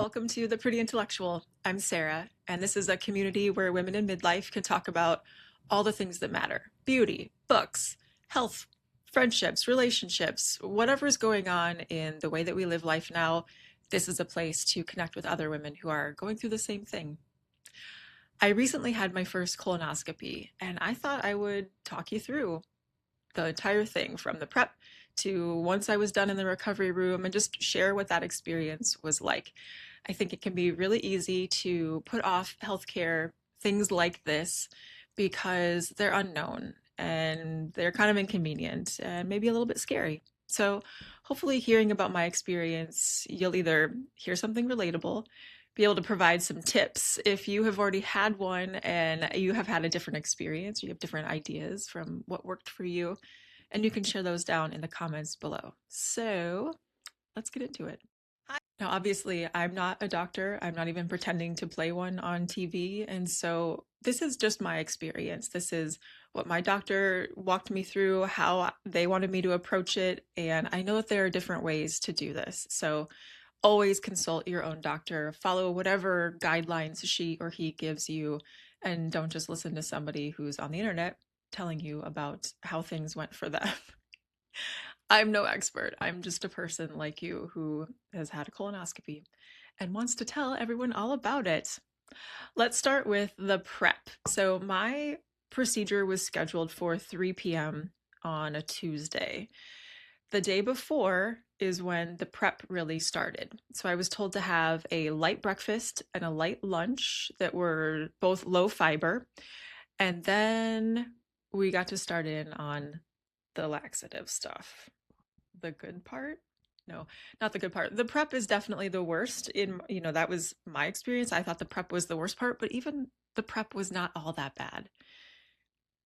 welcome to The Pretty Intellectual. I'm Sarah, and this is a community where women in midlife can talk about all the things that matter: beauty, books, health, friendships, relationships, whatever's going on in the way that we live life now. This is a place to connect with other women who are going through the same thing. I recently had my first colonoscopy, and I thought I would talk you through the entire thing from the prep to once I was done in the recovery room and just share what that experience was like. I think it can be really easy to put off healthcare, things like this, because they're unknown and they're kind of inconvenient and maybe a little bit scary. So, hopefully, hearing about my experience, you'll either hear something relatable, be able to provide some tips if you have already had one and you have had a different experience, you have different ideas from what worked for you, and you can share those down in the comments below. So let's get into it. Now, obviously, I'm not a doctor. I'm not even pretending to play one on TV. And so this is just my experience. This is what my doctor walked me through, how they wanted me to approach it. And I know that there are different ways to do this. So always consult your own doctor, follow whatever guidelines she or he gives you, and don't just listen to somebody who's on the internet telling you about how things went for them. I'm no expert. I'm just a person like you who has had a colonoscopy and wants to tell everyone all about it. Let's start with the prep. So, my procedure was scheduled for 3 p.m. on a Tuesday. The day before is when the prep really started. So I was told to have a light breakfast and a light lunch that were both low fiber. And then we got to start in on the laxative stuff. The good part? No, not the good part. The prep is definitely the worst. That was my experience. I thought the prep was the worst part, but even the prep was not all that bad.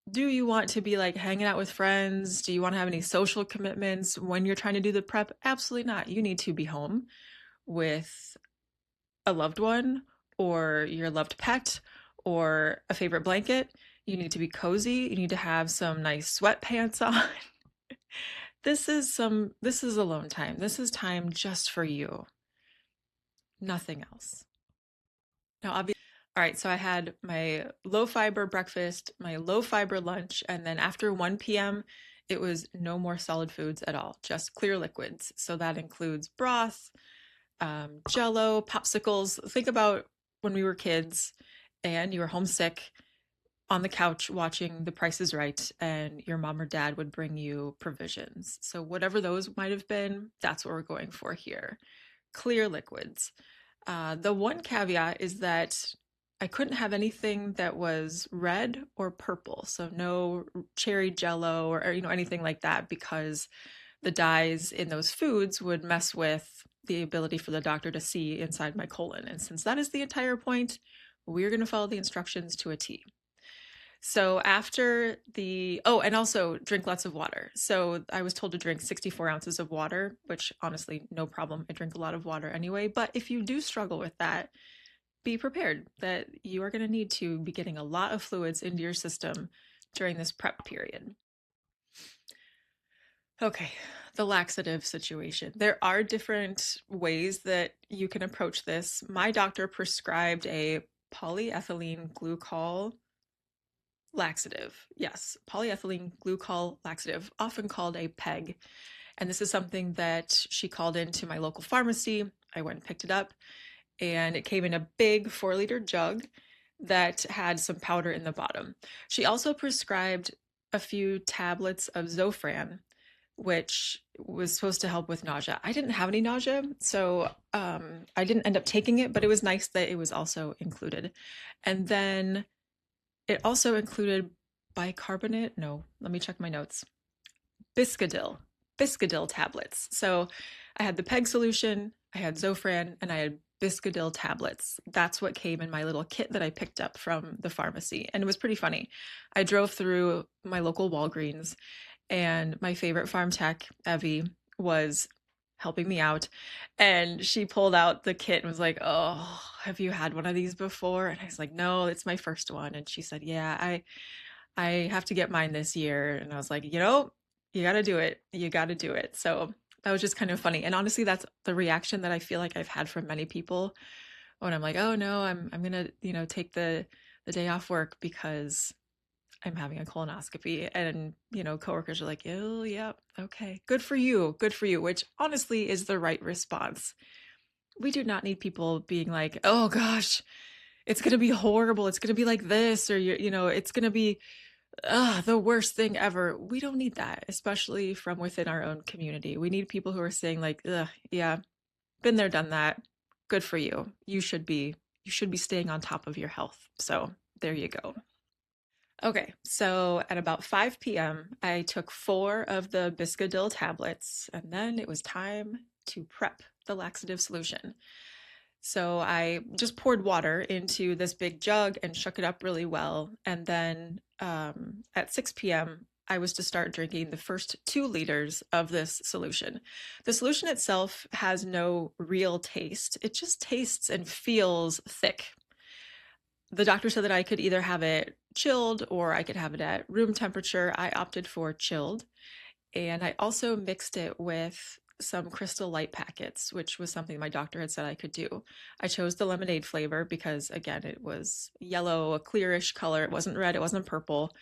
Do you want to be like hanging out with friends? Do you want to have any social commitments when you're trying to do the prep? Absolutely not. You need to be home with a loved one or your loved pet or a favorite blanket. You need to be cozy. You need to have some nice sweatpants on. This is alone time. This is time just for you. Nothing else. Now, obviously, all right, so I had my low fiber breakfast, my low fiber lunch, and then after 1 p.m., it was no more solid foods at all, just clear liquids. So that includes broth, jello, popsicles. Think about when we were kids and you were homesick on the couch watching The Price is Right, and your mom or dad would bring you provisions. So, whatever those might have been, that's what we're going for here. Clear liquids. The one caveat is that I couldn't have anything that was red or purple, so no cherry jello or anything like that, because the dyes in those foods would mess with the ability for the doctor to see inside my colon. And since that is the entire point, we're going to follow the instructions to a T. So after and also drink lots of water. So I was told to drink 64 ounces of water, which honestly, no problem. I drink a lot of water anyway. But if you do struggle with that, be prepared that you are going to need to be getting a lot of fluids into your system during this prep period. Okay, the laxative situation. There are different ways that you can approach this. My doctor prescribed a polyethylene glycol laxative. Yes, polyethylene glycol laxative, often called a PEG. And this is something that she called into my local pharmacy. I went and picked it up, and it came in a big 4-liter jug that had some powder in the bottom. She also prescribed a few tablets of Zofran, which was supposed to help with nausea. I didn't have any nausea, so I didn't end up taking it, but it was nice that it was also included. And then it also included bicarbonate. No, let me check my notes. Biscadil tablets. So I had the PEG solution, I had Zofran, and I had Biscadil tablets. That's what came in my little kit that I picked up from the pharmacy. And it was pretty funny. I drove through my local Walgreens, and my favorite farm tech, Evie, was helping me out. And she pulled out the kit and was like, "Oh, have you had one of these before?" And I was like, "No, it's my first one." And she said, "Yeah, I have to get mine this year." And I was like, "You got to do it. You got to do it." So That was just kind of funny. And honestly, that's the reaction that I feel like I've had from many people when I'm like, "Oh no, I'm gonna, take the day off work because I'm having a colonoscopy." And, coworkers are like, "Oh, yeah, okay. Good for you. Good for you," which honestly is the right response. We do not need people being like, "Oh gosh, it's gonna be horrible. It's gonna be like this," or it's gonna be the worst thing ever. We don't need that, especially from within our own community. We need people who are saying like, "Ugh, yeah, been there, done that. Good for you. You should be staying on top of your health." So there you go. Okay, so at about 5 p.m., I took 4 of the Biscadil tablets, and then it was time to prep the laxative solution. So I just poured water into this big jug and shook it up really well. And then at 6 p.m., I was to start drinking the first 2 liters of this solution. The solution itself has no real taste, it just tastes and feels thick. The doctor said that I could either have it chilled or I could have it at room temperature. I opted for chilled. And I also mixed it with some Crystal Light packets, which was something my doctor had said I could do. I chose the lemonade flavor because, again, it was yellow, a clearish color. It wasn't red, it wasn't purple.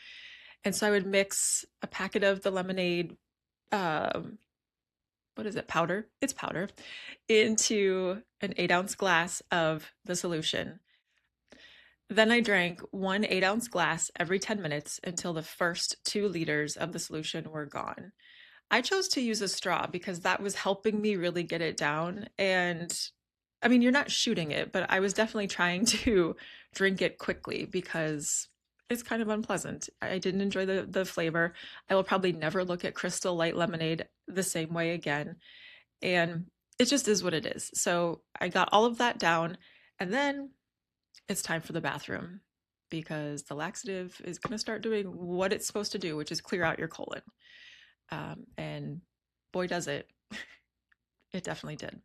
And so I would mix a packet of the lemonade, um, what is it, powder? It's powder, into an 8-ounce glass of the solution. Then I drank one 8-ounce glass every 10 minutes until the first 2 liters of the solution were gone. I chose to use a straw because that was helping me really get it down. And I mean, you're not shooting it, but I was definitely trying to drink it quickly because it's kind of unpleasant. I didn't enjoy the flavor. I will probably never look at Crystal Light lemonade the same way again. And it just is what it is. So I got all of that down, and then it's time for the bathroom because the laxative is going to start doing what it's supposed to do, which is clear out your colon. And boy, does it. It definitely did.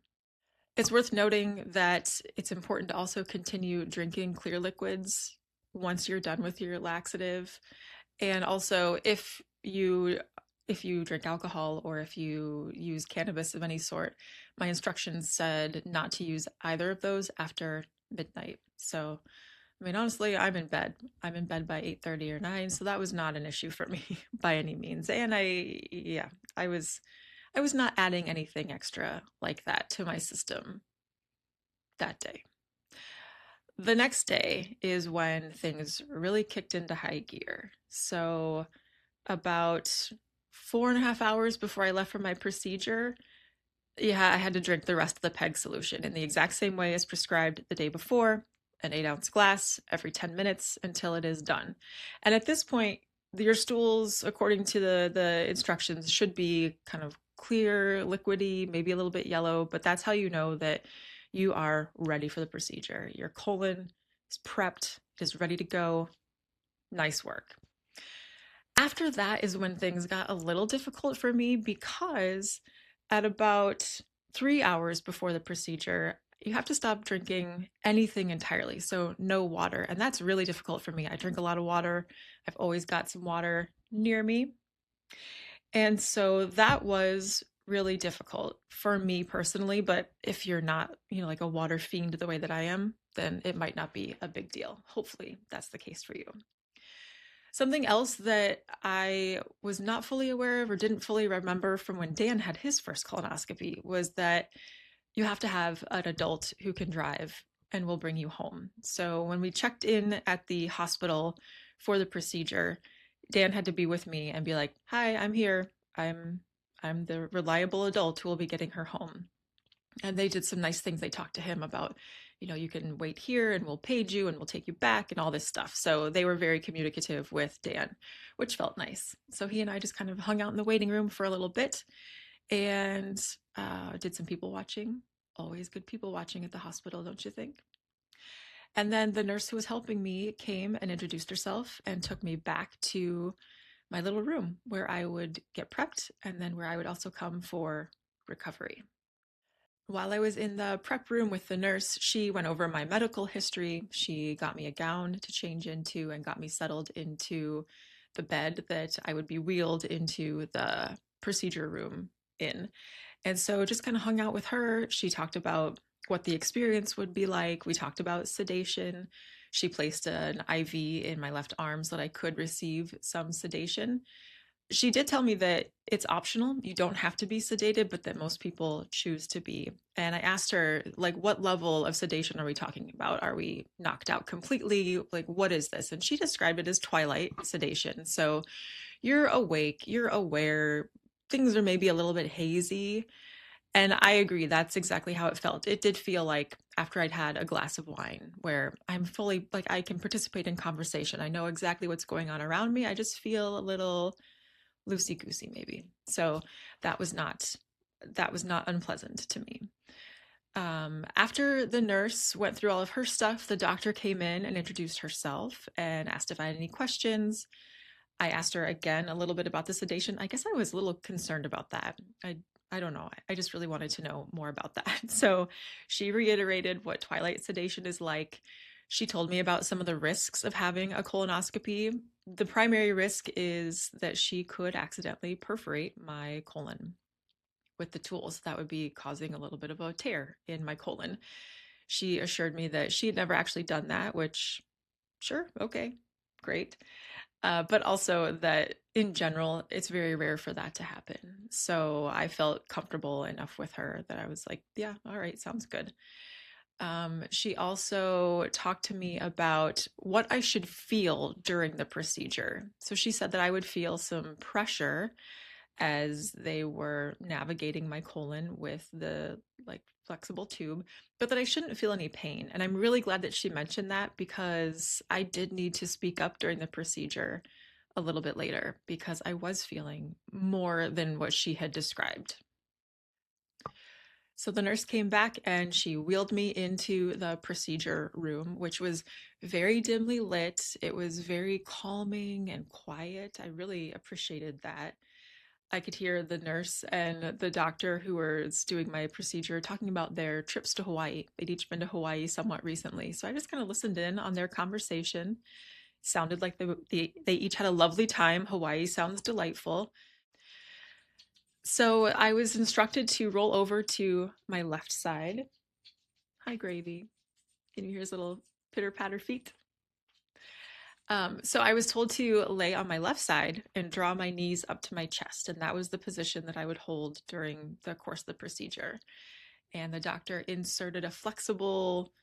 It's worth noting that it's important to also continue drinking clear liquids once you're done with your laxative. And also, if you drink alcohol or if you use cannabis of any sort, my instructions said not to use either of those after midnight. So, I mean, honestly, I'm in bed. I'm in bed by 8:30 or 9, so that was not an issue for me by any means. And yeah, I was I was not adding anything extra like that to my system that day. The next day is when things really kicked into high gear. So, about 4.5 hours before I left for my procedure, yeah, I had to drink the rest of the PEG solution in the exact same way as prescribed the day before, an 8-ounce glass every 10 minutes until it is done. And at this point, your stools, according to the instructions, should be kind of clear, liquidy, maybe a little bit yellow, but that's how you know that you are ready for the procedure. Your colon is prepped, it is ready to go. Nice work. After that is when things got a little difficult for me because at about 3 hours before the procedure, you have to stop drinking anything entirely. So, no water. And that's really difficult for me. I drink a lot of water. I've always got some water near me. And so that was really difficult for me personally. But if you're not, like a water fiend the way that I am, then it might not be a big deal. Hopefully, that's the case for you. Something else that I was not fully aware of or didn't fully remember from when Dan had his first colonoscopy was that you have to have an adult who can drive and will bring you home. So when we checked in at the hospital for the procedure, Dan had to be with me and be like, "Hi, I'm here. I'm the reliable adult who will be getting her home." And they did some nice things. They talked to him about, you can wait here and we'll page you and we'll take you back and all this stuff. So they were very communicative with Dan, which felt nice. So he and I just kind of hung out in the waiting room for a little bit and did some people watching. Always good people watching at the hospital, don't you think? And then the nurse who was helping me came and introduced herself and took me back to my little room where I would get prepped and then where I would also come for recovery. While I was in the prep room with the nurse, she went over my medical history. She got me a gown to change into and got me settled into the bed that I would be wheeled into the procedure room in. And so just kind of hung out with her. She talked about what the experience would be like. We talked about sedation. She placed an IV in my left arm so that I could receive some sedation. She did tell me that it's optional. You don't have to be sedated, but that most people choose to be. And I asked her, like, what level of sedation are we talking about? Are we knocked out completely? Like, what is this? And she described it as twilight sedation. So you're awake, you're aware, things are maybe a little bit hazy. And I agree, that's exactly how it felt. It did feel like after I'd had a glass of wine, where I'm fully, like, I can participate in conversation. I know exactly what's going on around me. I just feel a little loosey goosey, maybe. So that was not that was not unpleasant to me. After the nurse went through all of her stuff, the doctor came in and introduced herself and asked if I had any questions. I asked her again a little bit about the sedation. I guess I was a little concerned about that. I don't know. I just really wanted to know more about that. So she reiterated what twilight sedation is like. She told me about some of the risks of having a colonoscopy. The primary risk is that she could accidentally perforate my colon with the tools. That would be causing a little bit of a tear in my colon. She assured me that she had never actually done that, which, sure, okay, great. But also that in general, it's very rare for that to happen. So I felt comfortable enough with her that I was like, yeah, all right, sounds good. She also talked to me about what I should feel during the procedure. So she said that I would feel some pressure as they were navigating my colon with the like flexible tube, but that I shouldn't feel any pain. And I'm really glad that she mentioned that because I did need to speak up during the procedure a little bit later because I was feeling more than what she had described. So the nurse came back and she wheeled me into the procedure room, which was very dimly lit. It was very calming and quiet. I really appreciated that. I could hear the nurse and the doctor who was doing my procedure talking about their trips to Hawaii. They'd each been to Hawaii somewhat recently. So I just kind of listened in on their conversation. Sounded like they each had a lovely time. Hawaii sounds delightful. So I was instructed to roll over to my left side. Hi, Gravy. Can you hear his little pitter patter feet? So I was told to lay on my left side and draw my knees up to my chest, and that was the position that I would hold during the course of the procedure. And the doctor inserted a flexible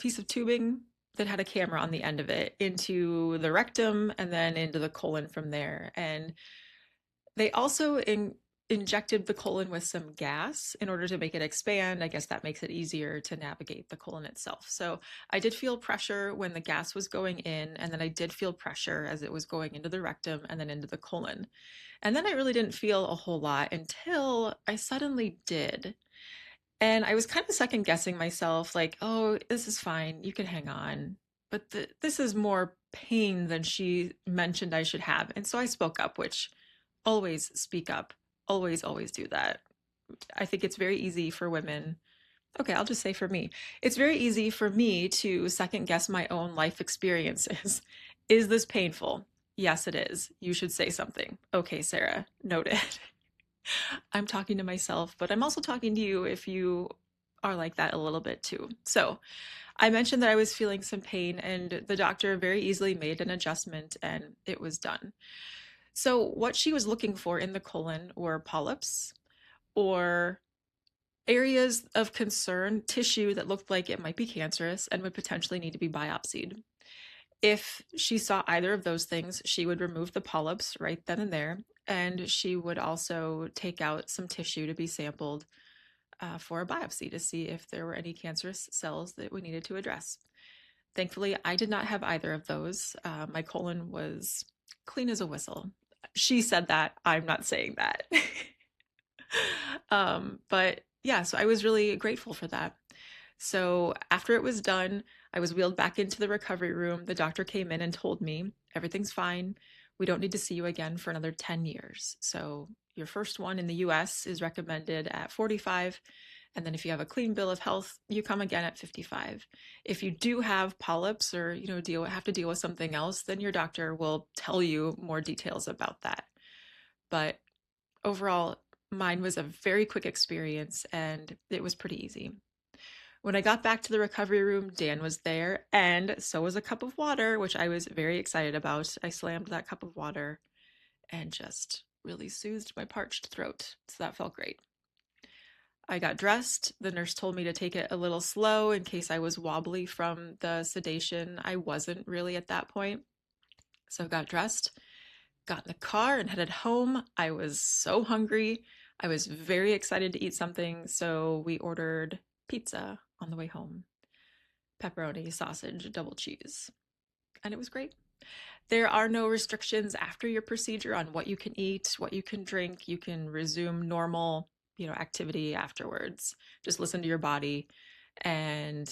piece of tubing that had a camera on the end of it into the rectum and then into the colon from there. And they also injected the colon with some gas in order to make it expand. I guess that makes it easier to navigate the colon itself. So I did feel pressure when the gas was going in, and then I did feel pressure as it was going into the rectum and then into the colon. And then I really didn't feel a whole lot until I suddenly did. And I was kind of second guessing myself, like, oh, this is fine. You can hang on. But this is more pain than she mentioned I should have. And so I spoke up, which always speak up. Always, always do that. I think it's very easy for women. Okay, I'll just say for me. It's very easy for me to second guess my own life experiences. Is this painful? Yes, it is. You should say something. Okay, Sarah, noted. I'm talking to myself, but I'm also talking to you if you are like that a little bit too. So I mentioned that I was feeling some pain, and the doctor very easily made an adjustment and it was done. So, what she was looking for in the colon were polyps or areas of concern, tissue that looked like it might be cancerous and would potentially need to be biopsied. If she saw either of those things, she would remove the polyps right then and there, and she would also take out some tissue to be sampled for a biopsy to see if there were any cancerous cells that we needed to address. Thankfully, I did not have either of those. My colon was clean as a whistle. She said that. I'm not saying that. But yeah, so I was really grateful for that. So after it was done, I was wheeled back into the recovery room. The doctor came in and told me everything's fine. We don't need to see you again for another 10 years. So your first one in the US is recommended at 45. And then if you have a clean bill of health, you come again at 55. If you do have polyps or, have to deal with something else, then your doctor will tell you more details about that. But overall, Mine was a very quick experience and it was pretty easy. When I got back to the recovery room, Dan was there, and so was a cup of water, which I was very excited about. I slammed that cup of water and just really soothed my parched throat. So that felt great. I got dressed. The nurse told me to take it a little slow in case I was wobbly from the sedation. I wasn't really at that point. So I got dressed, got in the car, and headed home. I was so hungry. I was very excited to eat something. So we ordered pizza on the way home, pepperoni, sausage, double cheese. And it was great. There are no restrictions after your procedure on what you can eat, what you can drink. You can resume normal, activity afterwards. Just listen to your body. And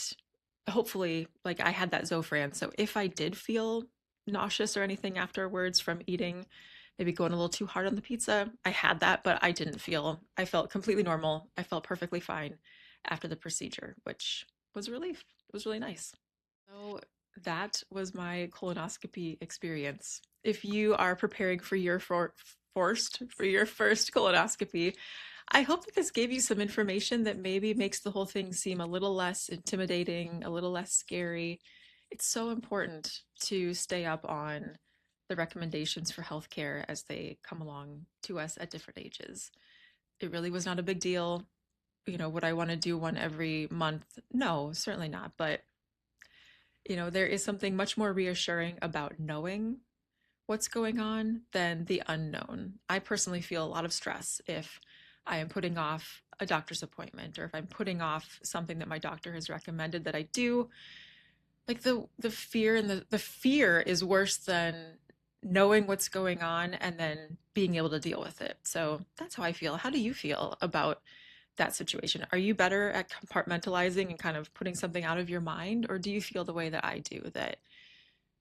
hopefully, like I had that Zofran. So if I did feel nauseous or anything afterwards from eating, maybe going a little too hard on the pizza, I had that, but I felt completely normal. I felt perfectly fine after the procedure, which was a relief. It was really nice. So that was my colonoscopy experience. If you are preparing for your for your first colonoscopy, I hope that this gave you some information that maybe makes the whole thing seem a little less intimidating, a little less scary. It's so important to stay up on the recommendations for healthcare as they come along to us at different ages. It really was not a big deal. Would I want to do one every month? No, certainly not. But there is something much more reassuring about knowing what's going on than the unknown. I personally feel a lot of stress if I am putting off a doctor's appointment or if I'm putting off something that my doctor has recommended that I do. Like the fear and the fear is worse than knowing what's going on and then being able to deal with it. So that's how I feel. How do you feel about that situation? Are you better at compartmentalizing and kind of putting something out of your mind, or do you feel the way that I do, that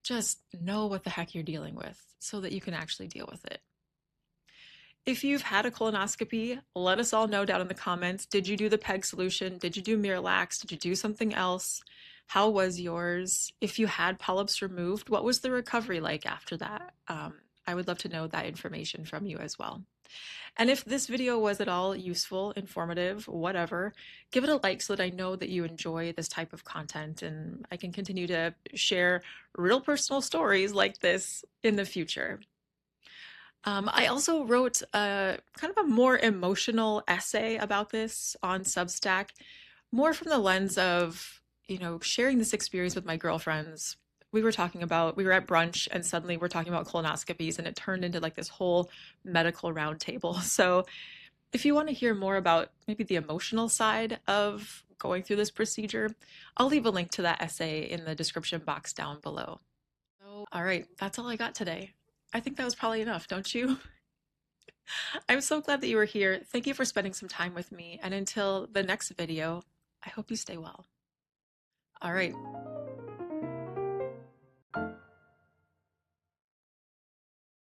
just know what the heck you're dealing with so that you can actually deal with it? If you've had a colonoscopy, let us all know down in the comments. Did you do the PEG solution? Did you do Miralax? Did you do something else? How was yours? If you had polyps removed, what was the recovery like after that? I would love to know that information from you as well. And if this video was at all useful, informative, whatever, give it a like so that I know that you enjoy this type of content and I can continue to share real personal stories like this in the future. I also wrote a kind of a more emotional essay about this on Substack, more from the lens of, sharing this experience with my girlfriends. We were at brunch and suddenly we're talking about colonoscopies and it turned into like this whole medical roundtable. So if you want to hear more about maybe the emotional side of going through this procedure, I'll leave a link to that essay in the description box down below. So, all right, that's all I got today. I think that was probably enough, don't you? I'm so glad that you were here. Thank you for spending some time with me. And until the next video, I hope you stay well. All right,